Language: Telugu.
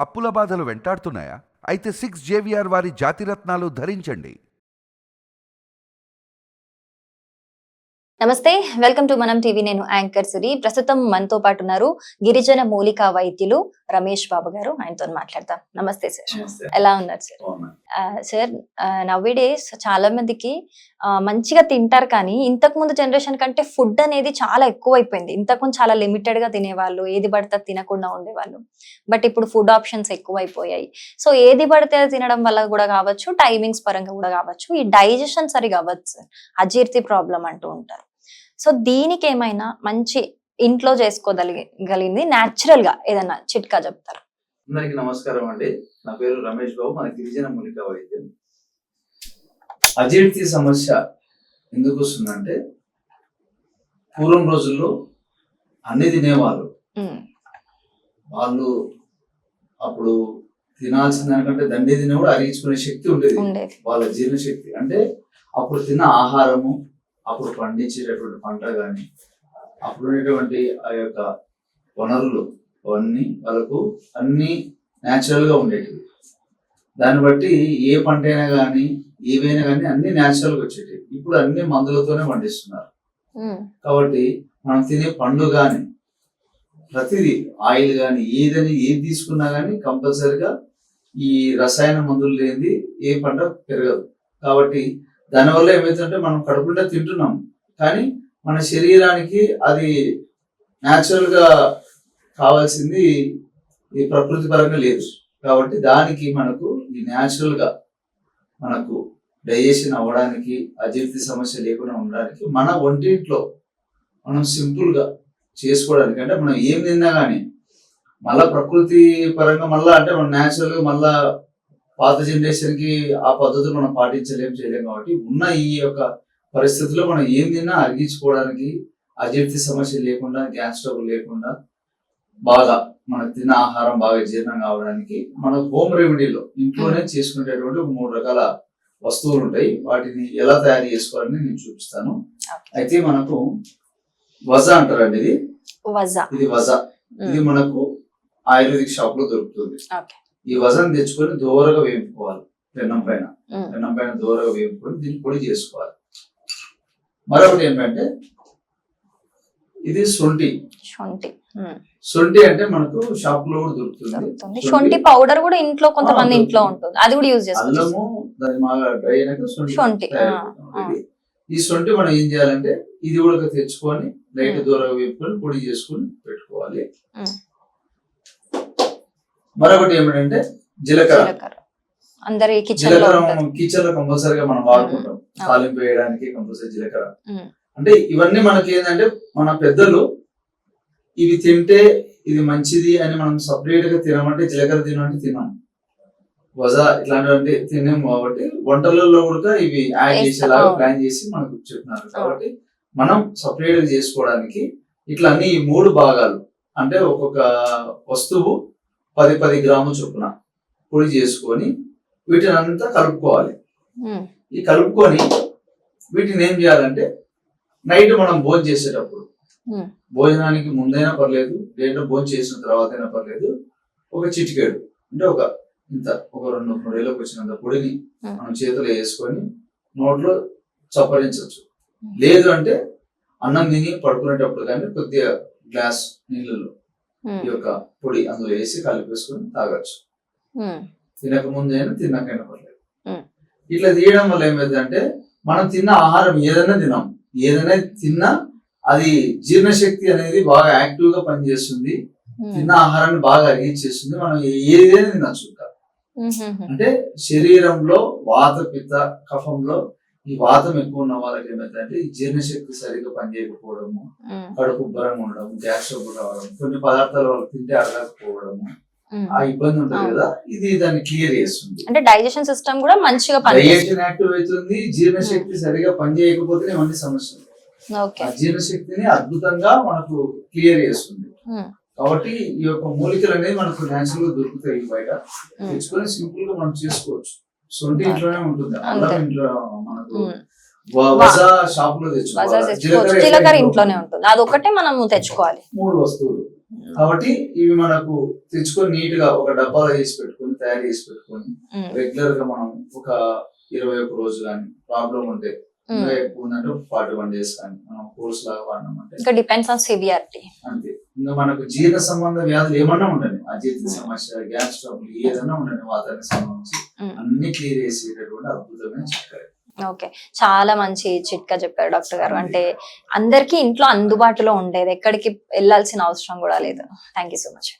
అప్పుల బాధలు వెంటాడుతున్నాయా? అయితే 6JVR వారి జాతిరత్నాలు ధరించండి. నమస్తే, వెల్కమ్ టు మనం టీవీ. నేను యాంకర్ సిరి. ప్రస్తుతం మనతో పాటు ఉన్నారు గిరిజన మూలికా వైద్యులు రమేష్ బాబు గారు. ఆయనతో మాట్లాడతాం. నమస్తే సార్, ఎలా ఉన్నారు సార్? సార్, నవ్వే డేస్ చాలా మందికి మంచిగా తింటారు, కానీ ఇంతకు ముందు జనరేషన్ కంటే ఫుడ్ అనేది చాలా ఎక్కువ అయిపోయింది. ఇంతకుముందు చాలా లిమిటెడ్ గా తినేవాళ్ళు, ఏది పడితే తినకుండా ఉండేవాళ్ళు. బట్ ఇప్పుడు ఫుడ్ ఆప్షన్స్ ఎక్కువ అయిపోయాయి. సో ఏది పడితే తినడం వల్ల కూడా కావచ్చు, టైమింగ్స్ పరంగా కూడా కావచ్చు, ఈ డైజెషన్ సరిగా అవ్వచ్చు సార్, అజీర్తి ప్రాబ్లం అంటూ ఉంటారు. సో దీనికి ఏమైనా మంచి ఇంట్లో చేసుకోగలిగింది న్యాచురల్ గా ఏదైనా చిట్కా చెప్తారా? అందరికి నమస్కారం అండి. నా పేరు రమేష్ బాబు, మన గిరిజన మూలికా వైద్యం. అజీర్తి సమస్య ఎందుకు వస్తుందంటే, పూర్వం రోజుల్లో అన్ని తినేవాళ్ళు. వాళ్ళు అప్పుడు తినాల్సిన దానికంటే దండే తినే కూడా అరిగించుకునే శక్తి ఉండేది, వాళ్ళ జీర్ణ శక్తి. అంటే అప్పుడు తిన్న ఆహారము, అప్పుడు పండించేటటువంటి పంట కానీ, అప్పుడు ఉండేటువంటి ఆ యొక్క వనరులు అవన్నీ వాళ్ళకు అన్ని న్యాచురల్ గా ఉండేటివి. దాన్ని బట్టి ఏ పంట అయినా కానీ, ఏవైనా కానీ అన్ని న్యాచురల్ గా వచ్చేటివి. ఇప్పుడు అన్ని మందులతోనే పండిస్తున్నారు. కాబట్టి మనం తినే పండు కానీ, ప్రతిదీ ఆయిల్ కానీ, ఏది తీసుకున్నా కానీ కంపల్సరిగా ఈ రసాయన మందులు లేనిది ఏ పంట పెరగదు. కాబట్టి దానివల్ల ఏమైతుందంటే, మనం కడుపులో తింటున్నాం కానీ మన శరీరానికి అది న్యాచురల్ గా కావాల్సింది ఈ ప్రకృతి పరంగా లేదు. కాబట్టి దానికి మనకు ఈ న్యాచురల్ గా మనకు డైజెషన్ అవ్వడానికి, అజీర్తి సమస్య లేకుండా ఉండడానికి, మన ఒంటింట్లో మనం సింపుల్ గా చేసుకోవడానికి, అంటే మనం ఏం తిన్నా కానీ మళ్ళా ప్రకృతి పరంగా మళ్ళా, అంటే మనం న్యాచురల్ గా మళ్ళా పాత జనరేషన్ కి ఆ పద్ధతులు మనం చేయలేము. కాబట్టి ఉన్న ఈ యొక్క పరిస్థితుల్లో మనం ఏం తిన్నా అరిగించుకోవడానికి, అజీర్తి సమస్య లేకుండా, గ్యాస్ ట్రబుల్ లేకుండా, బాగా మనకు తిన్న ఆహారం బాగా జీర్ణం కావడానికి మన హోమ్ రెమెడీలో ఇంట్లోనే చేసుకునేటటువంటి 3 రకాల వస్తువులు ఉంటాయి. వాటిని ఎలా తయారు చేసుకోవాలని నేను చూపిస్తాను. అయితే మనకు వజ అంటారండి, ఇది వజ. ఇది మనకు ఆయుర్వేదిక్ షాప్ లో దొరుకుతుంది. ఈ వజను తెచ్చుకొని దోరగా వేపుకోవాలి. పెన్నం పైన దోరగా వేపుకొని దీన్ని పొడి చేసుకోవాలి. మరొకటి ఏంటంటే, ఇది శొంఠి అంటే మనకు షాప్ లో కూడా దొరుకుతుంది. శొంఠి పౌడర్ కూడా ఇంట్లో కొంతమంది ఇంట్లో ఉంటుంది, అది కూడా యూజ్ చేస్తారు. అల్లము దాని బాగా డ్రై అయినాక శొంఠి. ఈ శొంఠి మనం ఏం చేయాలంటే, ఇది కూడా తెచ్చుకొని లైట్ దూరంగా వేపుకొని పొడి చేసుకొని పెట్టుకోవాలి. మరొకటి ఏమిటంటే జీలకర్ర. కిచెన్ లో కంపల్సరీగా మనం వాడుకుంటాం, తాలింపు వేయడానికి కంపల్సరీ జీలకర్ర. అంటే ఇవన్నీ మనకి ఏంటంటే, మన పెద్దలు ఇవి తింటే ఇది మంచిది అని మనం సపరేట్ గా తినమంటే, జీలకర్ర తినమంటే తినాం, వజ ఇట్లాంటివంటే తినేం. కాబట్టి వంటలలో కూడా ఇవి యాడ్ చేసేలాగా ప్లాన్ చేసి మనకు చెప్తున్నారు. కాబట్టి మనం సపరేట్ గా చేసుకోవడానికి ఇట్లా అన్ని 3 భాగాలు, అంటే ఒక్కొక్క వస్తువు 10 గ్రాముల చొప్పున పొడి చేసుకొని వీటిని అంతా కలుపుకోవాలి. ఈ కలుపుకొని వీటిని ఏం చేయాలంటే, నైట్ మనం భోజనం చేసేటప్పుడు, భోజనానికి ముందైనా పర్లేదు, లేదా భోజనం చేసిన తర్వాత అయినా పర్లేదు, ఒక చిటికేడు అంటే ఒక 2-3 ఏళ్ళకి వచ్చినంత పొడిని మనం చేతిలో వేసుకొని నోట్లో చప్పరించవచ్చు. లేదు అంటే అన్నం తిని పడుకునేటప్పుడు కానీ కొద్దిగా గ్లాస్ నీళ్ళలో ఈ యొక్క పొడి అందులో వేసి కలిపేసుకొని తాగొచ్చు. తినక ముందైనా తిన్నాకైనా పర్లేదు. ఇట్లా తీయడం వల్ల ఏమైందంటే, మనం తిన్న ఆహారం ఏదైనా తిన్నా అది జీర్ణశక్తి అనేది బాగా యాక్టివ్ గా పనిచేస్తుంది. తిన్న ఆహారాన్ని బాగా అరిగించేస్తుంది. మనం ఏదైనా తినచ్చు. అంటే శరీరంలో వాత, పిత్త, కఫంలో ఈ వాతం ఎక్కువ ఉన్న వాళ్ళకి ఏమైందంటే, ఈ జీర్ణశక్తి సరిగ్గా పనిచేయకపోవడము, కడుపు ఉబ్బరంగా ఉండడం, గ్యాస్ ట్రబుల్ రావడం, కొన్ని పదార్థాలు వాళ్ళు తింటే అరగకపోవడము, ఆ ఇబ్బంది ఉంటుంది కదా, ఇది దాన్ని క్లియర్ చేస్తుంది. అంటే డైజెషన్ సిస్టమ్ కూడా మంచిగా డైజెషన్ యాక్టివ్ అవుతుంది. జీర్ణశక్తి సరిగా పనిచేయకపోతే ఇవన్నీ సమస్యలు. ఆ జీర్ణశక్తిని అద్భుతంగా మనకు క్లియర్ చేస్తుంది. కాబట్టి ఈ యొక్క మూలికలు అనేది మనకు న్యాచురల్ గా దొరుకుతాయి బయట. తెచ్చుకొని సింపుల్ గా మనం చేసుకోవచ్చు. శొంఠి ఇంట్లోనే ఉంటుంది, అల్లం ఇంట్లో మనకు షాప్ లో తెచ్చుకోవాలి, జీలకర్ర ఇంట్లోనే ఉంటుంది, అదొకటే మనం తెచ్చుకోవాలి. 3 వస్తువులు కాబట్టి ఇవి మనకు తెచ్చుకొని నీట్ గా ఒక డబ్బాలో వేసి పెట్టుకొని తయారు చేసి పెట్టుకొని రెగ్యులర్ గా మనం ఒక 21 రోజు కానీ ప్రాబ్లం ఉంటే ఇంకా ఎక్కువ ఉందంటే 41 days కానీ మనం కోర్స్ లాగా వాడినామంటే ఇంకా డిపెండ్స్ ఆన్ సివియారిటీ. అంతే. ఇంకా మనకు జీర్ణ సంబంధ వ్యాధులు ఏమన్నా ఉండండి, అజీర్తి సమస్య, గ్యాస్ ట్రబుల్ ఏదైనా ఉండండి, వాతానికి సంబంధించి అన్ని క్లియర్ చేసేటటువంటి అద్భుతమైన చిట్కా. ఓకే, చాలా మంచి చిట్కా చెప్పారు డాక్టర్ గారు. అంటే అందరికీ ఇంట్లో అందుబాటులో ఉండేది, ఎక్కడికి వెళ్ళాల్సిన అవసరం కూడా లేదు. Thank you so much.